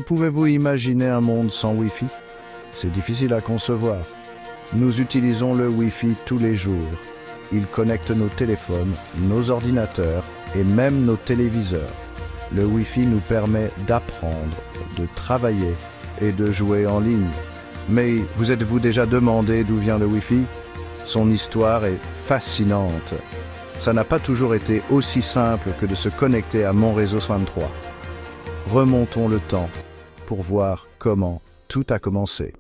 Pouvez-vous imaginer un monde sans Wi-Fi? C'est difficile à concevoir. Nous utilisons le Wi-Fi tous les jours. Il connecte nos téléphones, nos ordinateurs et même nos téléviseurs. Le Wi-Fi nous permet d'apprendre, de travailler et de jouer en ligne. Mais vous êtes-vous déjà demandé d'où vient le Wi-Fi? Son histoire est fascinante. Ça n'a pas toujours été aussi simple que de se connecter à mon réseau 63. Remontons le temps pour voir comment tout a commencé.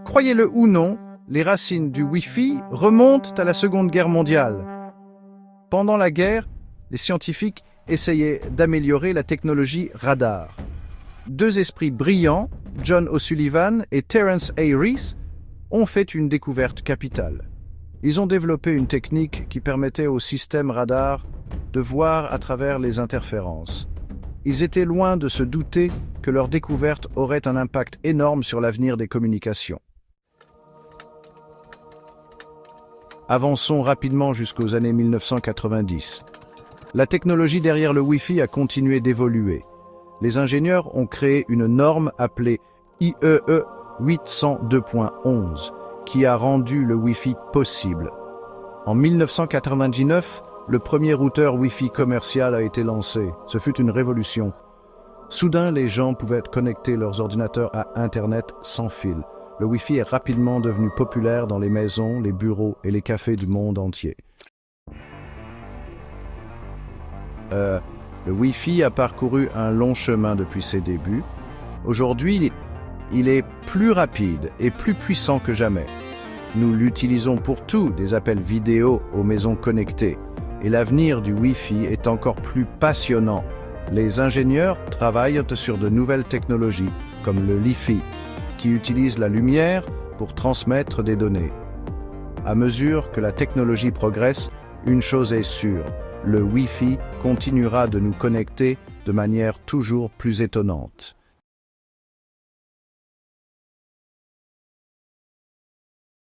Croyez-le ou non, les racines du Wi-Fi remontent à la Seconde Guerre mondiale. Pendant la guerre, les scientifiques essayaient d'améliorer la technologie radar. Deux esprits brillants, John O'Sullivan et Terence A. Rees, ont fait une découverte capitale. Ils ont développé une technique qui permettait au système radar de voir à travers les interférences. Ils étaient loin de se douter que leur découverte aurait un impact énorme sur l'avenir des communications. Avançons rapidement jusqu'aux années 1990. La technologie derrière le Wi-Fi a continué d'évoluer. Les ingénieurs ont créé une norme appelée IEEE 802.11 qui a rendu le Wi-Fi possible. En 1999, le premier routeur Wi-Fi commercial a été lancé. Ce fut une révolution. Soudain, les gens pouvaient connecter leurs ordinateurs à Internet sans fil. Le Wi-Fi est rapidement devenu populaire dans les maisons, les bureaux et les cafés du monde entier. Le Wi-Fi a parcouru un long chemin depuis ses débuts. Aujourd'hui, il est plus rapide et plus puissant que jamais. Nous l'utilisons pour tout, des appels vidéo aux maisons connectées. Et l'avenir du Wi-Fi est encore plus passionnant. Les ingénieurs travaillent sur de nouvelles technologies, comme le Li-Fi, qui utilise la lumière pour transmettre des données. À mesure que la technologie progresse, une chose est sûre, le Wi-Fi continuera de nous connecter de manière toujours plus étonnante.